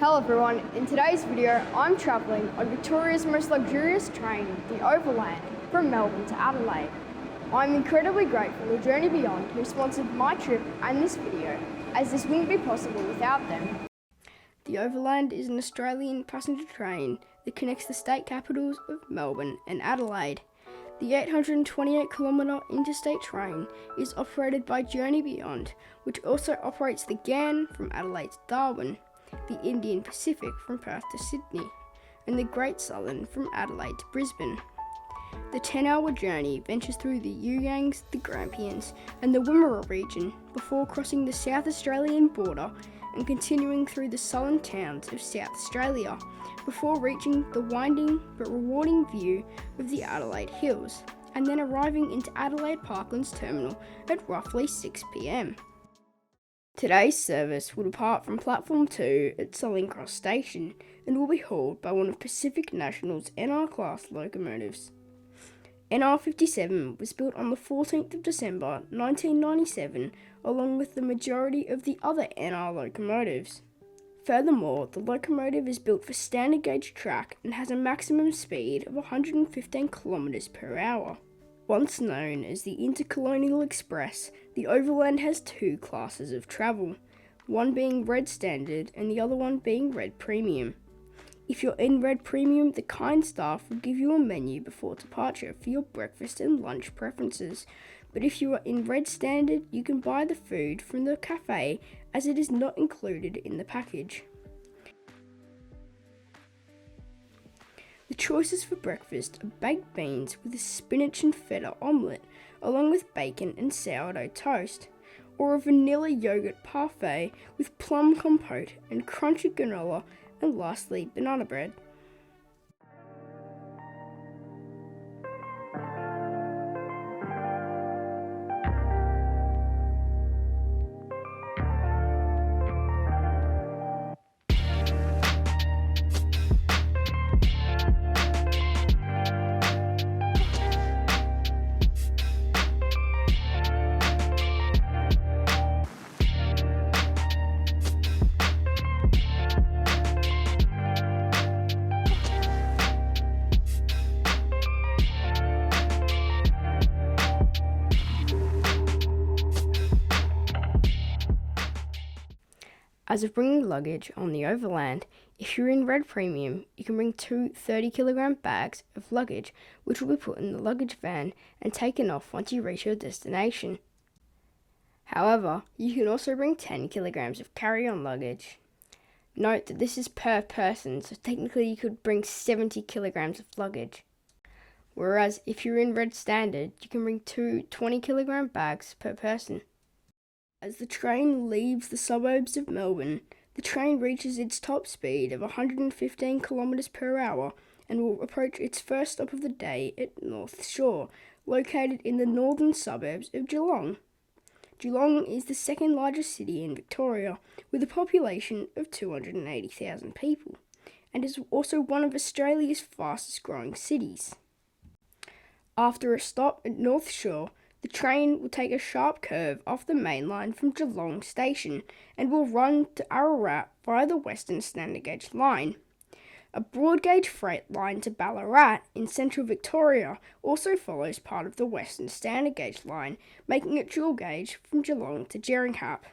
Hello everyone, in today's video I'm travelling on Victoria's most luxurious train, the Overland, from Melbourne to Adelaide. I'm incredibly grateful to Journey Beyond who sponsored my trip and this video, as this wouldn't be possible without them. The Overland is an Australian passenger train that connects the state capitals of Melbourne and Adelaide. The 828km interstate train is operated by Journey Beyond, which also operates the Ghan from Adelaide to Darwin, the Indian Pacific from Perth to Sydney, and the Great Southern from Adelaide to Brisbane. The 10-hour journey ventures through the Youangs, the Grampians, and the Wimmera region before crossing the South Australian border and continuing through the southern towns of South Australia before reaching the winding but rewarding view of the Adelaide Hills, and then arriving into Adelaide Parklands Terminal at roughly 6 p.m. Today's service will depart from Platform 2 at Southern Cross Station and will be hauled by one of Pacific National's NR class locomotives. NR 57 was built on the 14th of December 1997 along with the majority of the other NR locomotives. Furthermore, the locomotive is built for standard gauge track and has a maximum speed of 115 km per hour. Once known as the Intercolonial Express, the Overland has two classes of travel, one being Red Standard and the other one being Red Premium. If you're in Red Premium, the kind staff will give you a menu before departure for your breakfast and lunch preferences, but if you are in Red Standard, you can buy the food from the cafe as it is not included in the package. The choices for breakfast are baked beans with a spinach and feta omelette, along with bacon and sourdough toast, or a vanilla yogurt parfait with plum compote and crunchy granola, and lastly, banana bread. As of bringing luggage on the Overland, if you're in Red Premium, you can bring two 30kg bags of luggage, which will be put in the luggage van and taken off once you reach your destination. However, you can also bring 10kg of carry-on luggage. Note that this is per person, so technically you could bring 70kg of luggage. Whereas if you're in Red Standard, you can bring two 20kg bags per person. As the train leaves the suburbs of Melbourne, the train reaches its top speed of 115 km per hour and will approach its first stop of the day at North Shore, located in the northern suburbs of Geelong. Geelong is the second largest city in Victoria, with a population of 280,000 people, and is also one of Australia's fastest growing cities. After a stop at North Shore, the train will take a sharp curve off the main line from Geelong Station and will run to Ararat via the Western Standard Gauge line. A broad gauge freight line to Ballarat in central Victoria also follows part of the Western Standard Gauge line, making it dual gauge from Geelong to Jerringhap.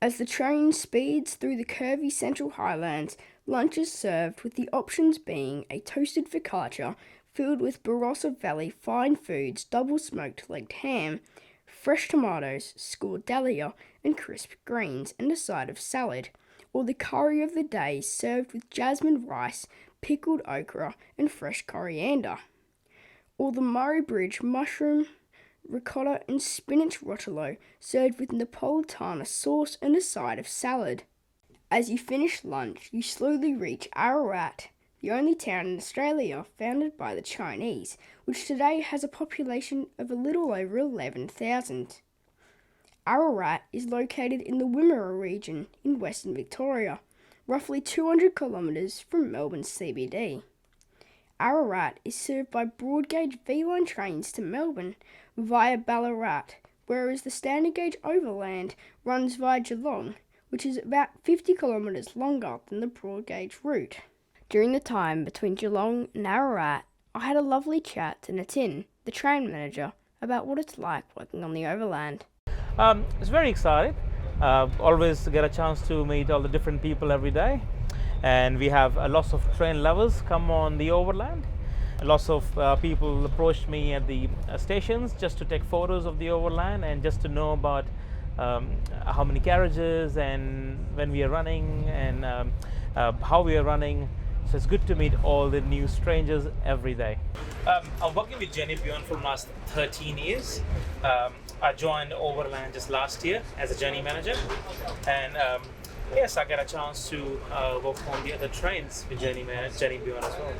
As the train speeds through the curvy Central Highlands, lunch is served with the options being a toasted focaccia filled with Barossa Valley fine foods double smoked legged ham, fresh tomatoes, scored dahlia, and crisp greens, and a side of salad, or the curry of the day served with jasmine rice, pickled okra, and fresh coriander, or the Murray Bridge mushroom, ricotta, and spinach rotolo served with Napolitana sauce and a side of salad. As you finish lunch, you slowly reach Ararat, the only town in Australia founded by the Chinese, which today has a population of a little over 11,000. Ararat is located in the Wimmera region in Western Victoria, roughly 200 kilometres from Melbourne CBD. Ararat is served by broad gauge V-line trains to Melbourne via Ballarat, whereas the standard gauge Overland runs via Geelong, which is about 50 kilometres longer than the broad gauge route. During the time between Geelong and Ararat, I had a lovely chat to Natin, the train manager, about what it's like working on the Overland. It's very exciting. Always get a chance to meet all the different people every day, and we have lots of train lovers come on the Overland. Lots of people approached me at the stations just to take photos of the Overland and just to know about how many carriages and when we are running and how we are running. So it's good to meet all the new strangers every day. I'm working with Jenny Bjorn for the last 13 years. I joined Overland just last year as a journey manager, and yes, I get a chance to work on the other trains with Jenny Bjorn as well.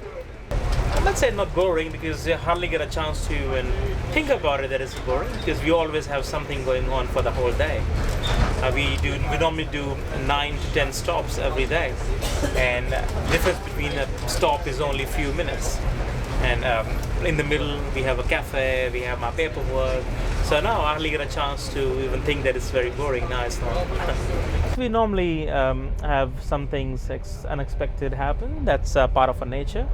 Let's say not boring, because you hardly get a chance to even think about it that it's boring, because we always have something going on for the whole day. We normally do 9 to 10 stops every day, and the difference between a stop is only a few minutes. And in the middle we have a cafe, we have my paperwork. So now I hardly get a chance to even think that it's very boring. No, it's not. We normally have some things unexpected happen. That's part of our nature.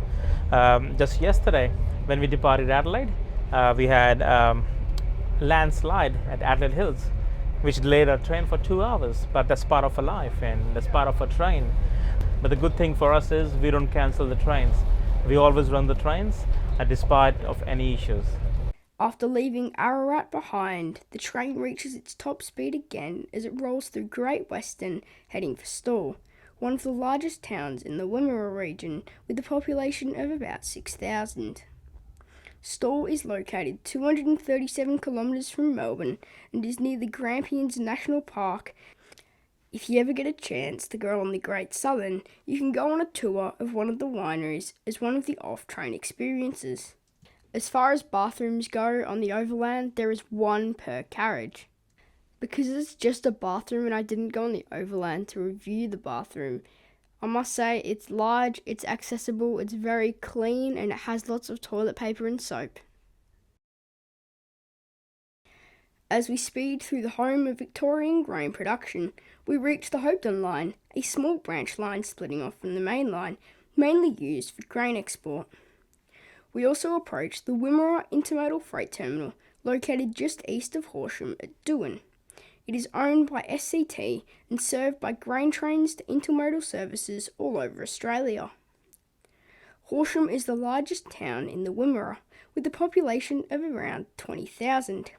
Just yesterday, when we departed Adelaide, we had landslide at Adelaide Hills, which delayed our train for 2 hours. But that's part of our life, and that's part of our train. But the good thing for us is we don't cancel the trains. We always run the trains, despite of any issues. After leaving Ararat behind, the train reaches its top speed again as it rolls through Great Western, heading for Stawell, one of the largest towns in the Wimmera region, with a population of about 6,000. Stawell is located 237 kilometres from Melbourne and is near the Grampians National Park. If you ever get a chance to go on the Great Southern, you can go on a tour of one of the wineries as one of the off-train experiences. As far as bathrooms go on the Overland, there is one per carriage. Because it's just a bathroom and I didn't go on the Overland to review the bathroom, I must say it's large, it's accessible, it's very clean, and it has lots of toilet paper and soap. As we speed through the home of Victorian grain production, we reach the Hopetoun line, a small branch line splitting off from the main line, mainly used for grain export. We also approach the Wimmera Intermodal Freight Terminal, located just east of Horsham at Doohan. It is owned by SCT and served by grain trains to intermodal services all over Australia. Horsham is the largest town in the Wimmera, with a population of around 20,000,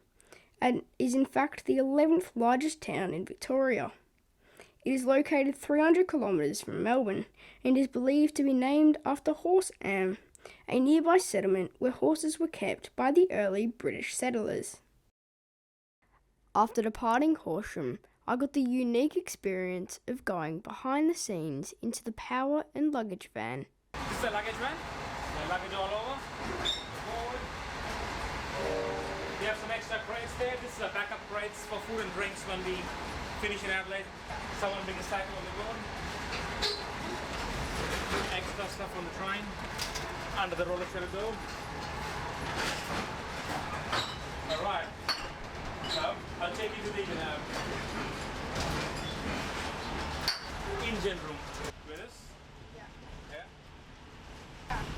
and is in fact the 11th largest town in Victoria. It is located 300 kilometres from Melbourne and is believed to be named after Horse Am, a nearby settlement where horses were kept by the early British settlers. After departing Horsham, I got the unique experience of going behind the scenes into the power and luggage van. This is the luggage van. The luggage all over. Forward. We have some extra crates there. This is a backup crates for food and drinks when we finish in Adelaide. Someone bring a cycle on the road. Extra stuff on the train. Under the roller shutter door. Alright. So I'll take you to the engine room. With us? Yeah.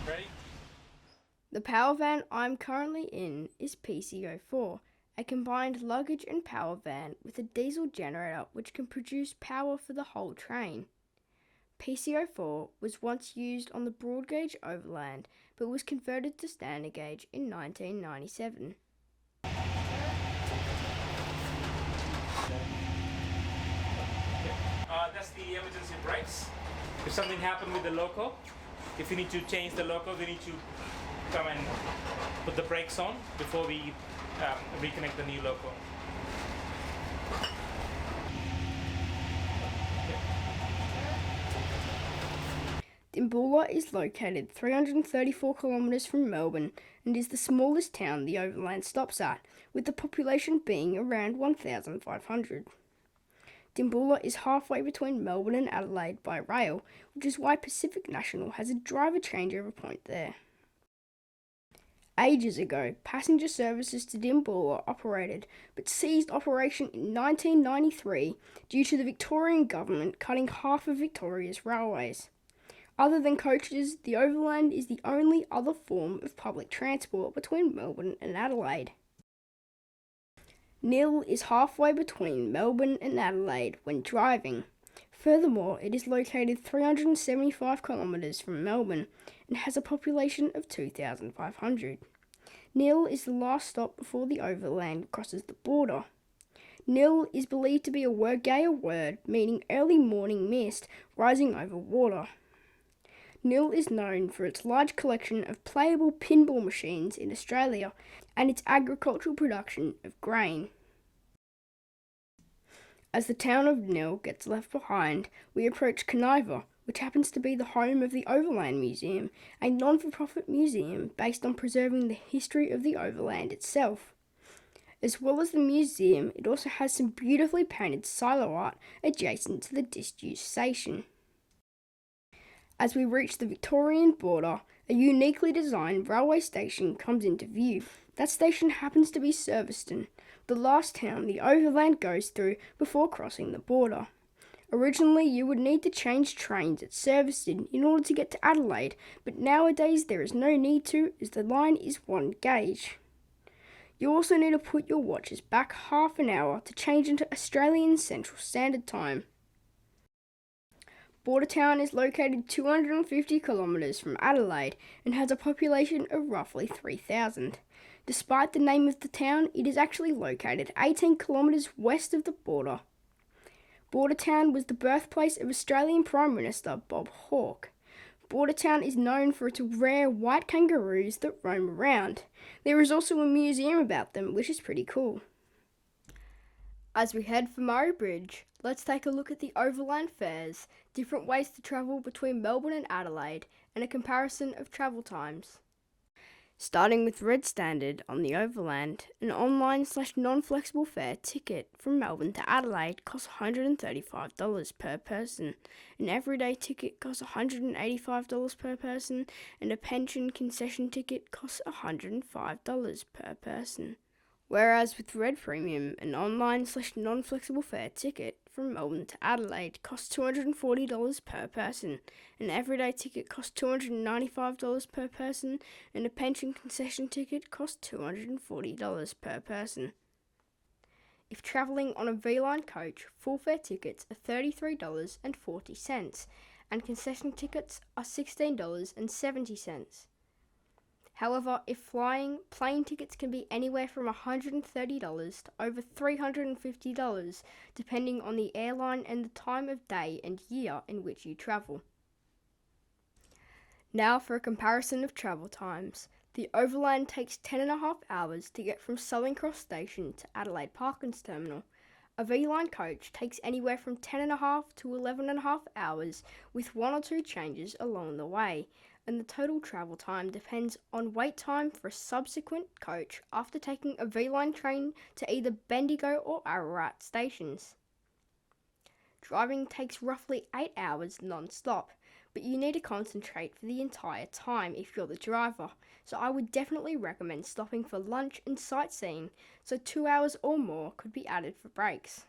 Ready? The power van I'm currently in is PC04, a combined luggage and power van with a diesel generator which can produce power for the whole train. PC04 was once used on the broad gauge Overland, but was converted to standard gauge in 1997. That's the emergency brakes. If something happened with the loco, if you need to change the loco, we need to come and put the brakes on before we reconnect the new loco. Dimboola is located 334 kilometres from Melbourne and is the smallest town the Overland stops at, with the population being around 1,500. Dimboola is halfway between Melbourne and Adelaide by rail, which is why Pacific National has a driver changeover point there. Ages ago, passenger services to Dimble were operated, but ceased operation in 1993 due to the Victorian government cutting half of Victoria's railways. Other than coaches, the Overland is the only other form of public transport between Melbourne and Adelaide. Nil is halfway between Melbourne and Adelaide when driving. Furthermore, it is located 375 kilometres from Melbourne and has a population of 2,500. Nil is the last stop before the Overland crosses the border. Nil is believed to be a Wergaia word meaning early morning mist rising over water. Nil is known for its large collection of playable pinball machines in Australia and its agricultural production of grain. As the town of Nil gets left behind, we approach Coniva, which happens to be the home of the Overland Museum, a non-for-profit museum based on preserving the history of the Overland itself. As well as the museum, it also has some beautifully painted silo art adjacent to the disused station. As we reach the Victorian border, a uniquely designed railway station comes into view. That station happens to be Surveston, the last town the Overland goes through before crossing the border. Originally, you would need to change trains at Surveston in order to get to Adelaide, but nowadays there is no need to as the line is one gauge. You also need to put your watches back half an hour to change into Australian Central Standard Time. Bordertown is located 250 kilometres from Adelaide and has a population of roughly 3,000. Despite the name of the town, it is actually located 18 kilometres west of the border. Bordertown was the birthplace of Australian Prime Minister Bob Hawke. Bordertown is known for its rare white kangaroos that roam around. There is also a museum about them, which is pretty cool. As we head for Murray Bridge, let's take a look at the Overland fares, different ways to travel between Melbourne and Adelaide, and a comparison of travel times. Starting with Red Standard on the Overland, an online/non-flexible fare ticket from Melbourne to Adelaide costs $135 per person. An everyday ticket costs $185 per person, and a pension concession ticket costs $105 per person. Whereas with Red Premium, an online/non-flexible fare ticket from Melbourne to Adelaide costs $240 per person, an everyday ticket costs $295 per person, and a pension concession ticket costs $240 per person. If travelling on a V-Line coach, full fare tickets are $33.40, and concession tickets are $16.70. However, if flying, plane tickets can be anywhere from $130 to over $350, depending on the airline and the time of day and year in which you travel. Now for a comparison of travel times. The Overland takes 10.5 hours to get from Southern Cross Station to Adelaide Parklands Terminal. A V-Line coach takes anywhere from 10.5 to 11.5 hours with one or two changes along the way, and the total travel time depends on wait time for a subsequent coach after taking a V-Line train to either Bendigo or Ararat stations. Driving takes roughly 8 hours non-stop, but you need to concentrate for the entire time if you're the driver, so I would definitely recommend stopping for lunch and sightseeing, so 2 hours or more could be added for breaks.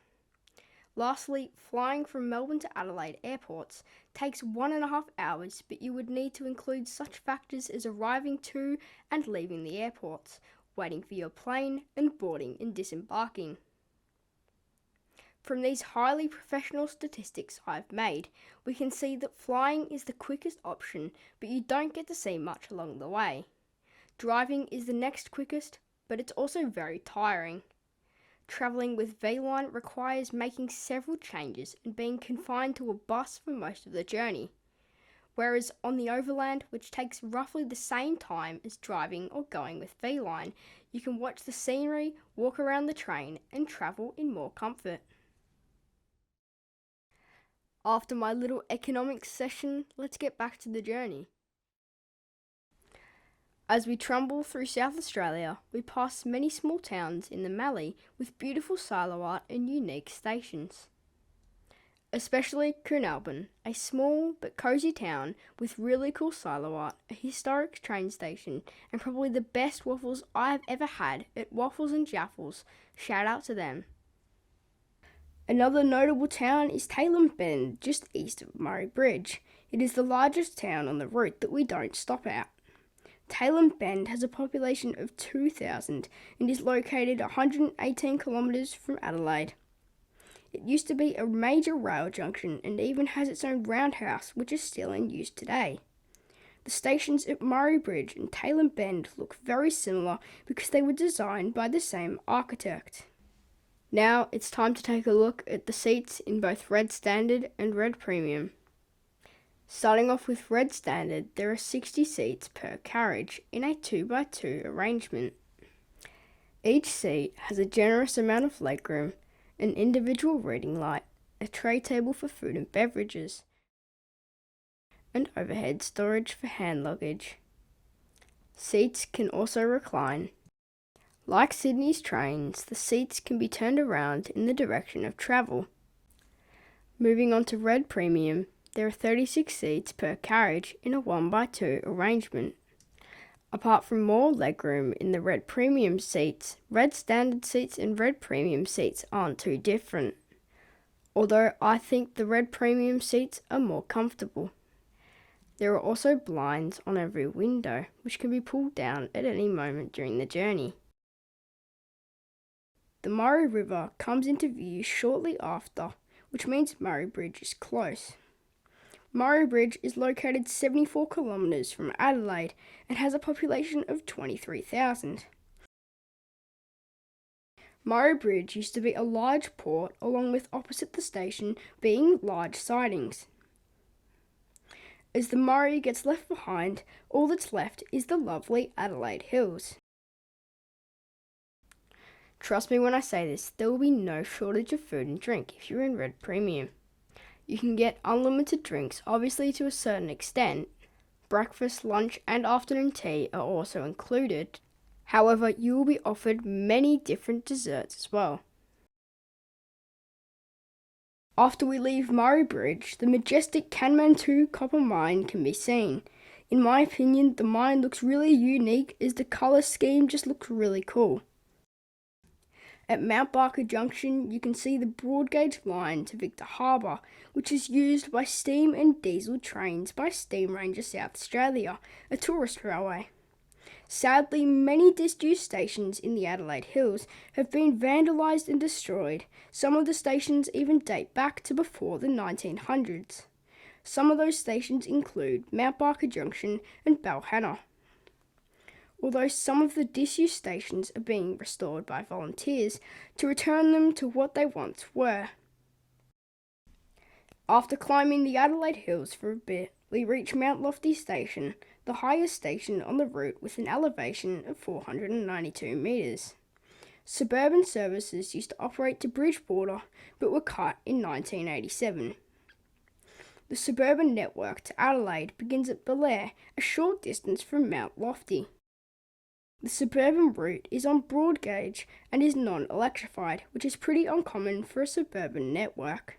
Lastly, flying from Melbourne to Adelaide airports takes 1.5 hours, but you would need to include such factors as arriving to and leaving the airports, waiting for your plane, and boarding and disembarking. From these highly professional statistics I've made, we can see that flying is the quickest option, but you don't get to see much along the way. Driving is the next quickest, but it's also very tiring. Travelling with V-Line requires making several changes and being confined to a bus for most of the journey. Whereas on the Overland, which takes roughly the same time as driving or going with V-Line, you can watch the scenery, walk around the train, and travel in more comfort. After my little economics session, let's get back to the journey. As we trundle through South Australia, we pass many small towns in the Mallee with beautiful silo art and unique stations. especially Melbourne, a small but cosy town with really cool silo art, a historic train station, and probably the best waffles I have ever had at Waffles and Jaffles. Shout out to them. Another notable town is Tailem Bend, just east of Murray Bridge. It is the largest town on the route that we don't stop at. Tailem Bend has a population of 2,000 and is located 118 kilometres from Adelaide. It used to be a major rail junction and even has its own roundhouse, which is still in use today. The stations at Murray Bridge and Tailem Bend look very similar because they were designed by the same architect. Now it's time to take a look at the seats in both Red Standard and Red Premium. Starting off with Red Standard, there are 60 seats per carriage in a 2x2 arrangement. Each seat has a generous amount of legroom, an individual reading light, a tray table for food and beverages, and overhead storage for hand luggage. Seats can also recline. Like Sydney's trains, the seats can be turned around in the direction of travel. Moving on to Red Premium, there are 36 seats per carriage in a 1x2 arrangement. Apart from more legroom in the Red Premium seats, Red Standard seats and Red Premium seats aren't too different, although I think the Red Premium seats are more comfortable. There are also blinds on every window, which can be pulled down at any moment during the journey. The Murray River comes into view shortly after, which means Murray Bridge is close. Murray Bridge is located 74 kilometres from Adelaide and has a population of 23,000. Murray Bridge used to be a large port, along with opposite the station being large sidings. As the Murray gets left behind, all that's left is the lovely Adelaide Hills. Trust me when I say this, there will be no shortage of food and drink if you're in Red Premium. You can get unlimited drinks, obviously to a certain extent. Breakfast, lunch and afternoon tea are also included. However, you will be offered many different desserts as well. After we leave Murray Bridge, the majestic Kanmantoo copper mine can be seen. In my opinion, the mine looks really unique as the colour scheme just looks really cool. At Mount Barker Junction, you can see the broad gauge line to Victor Harbour, which is used by steam and diesel trains by Steam Ranger South Australia, a tourist railway. Sadly, many disused stations in the Adelaide Hills have been vandalised and destroyed. Some of the stations even date back to before the 1900s. Some of those stations include Mount Barker Junction and Balhanna. Although some of the disused stations are being restored by volunteers to return them to what they once were. After climbing the Adelaide Hills for a bit, we reach Mount Lofty Station, the highest station on the route with an elevation of 492 metres. Suburban services used to operate to Bridgewater but were cut in 1987. The suburban network to Adelaide begins at Belair, a short distance from Mount Lofty. The suburban route is on broad gauge and is non-electrified, which is pretty uncommon for a suburban network.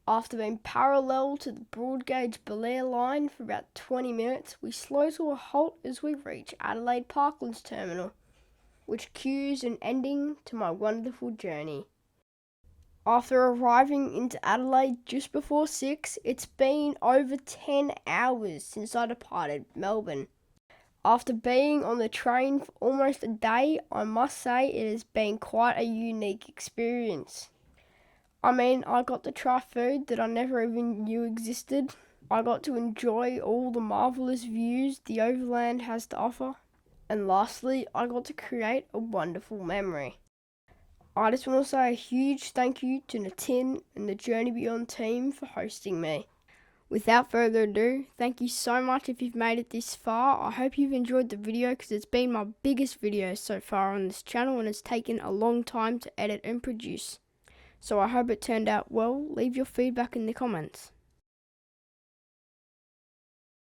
After being parallel to the broad gauge Belair line for about 20 minutes, we slow to a halt as we reach Adelaide Parklands Terminal, which cues an ending to my wonderful journey. After arriving into Adelaide just before 6, it's been over 10 hours since I departed Melbourne. After being on the train for almost a day, I must say it has been quite a unique experience. I mean, I got to try food that I never even knew existed. I got to enjoy all the marvellous views the Overland has to offer. And lastly, I got to create a wonderful memory. I just want to say a huge thank you to Natin and the Journey Beyond team for hosting me. Without further ado, thank you so much if you've made it this far. I hope you've enjoyed the video because it's been my biggest video so far on this channel and it's taken a long time to edit and produce. So I hope it turned out well. Leave your feedback in the comments.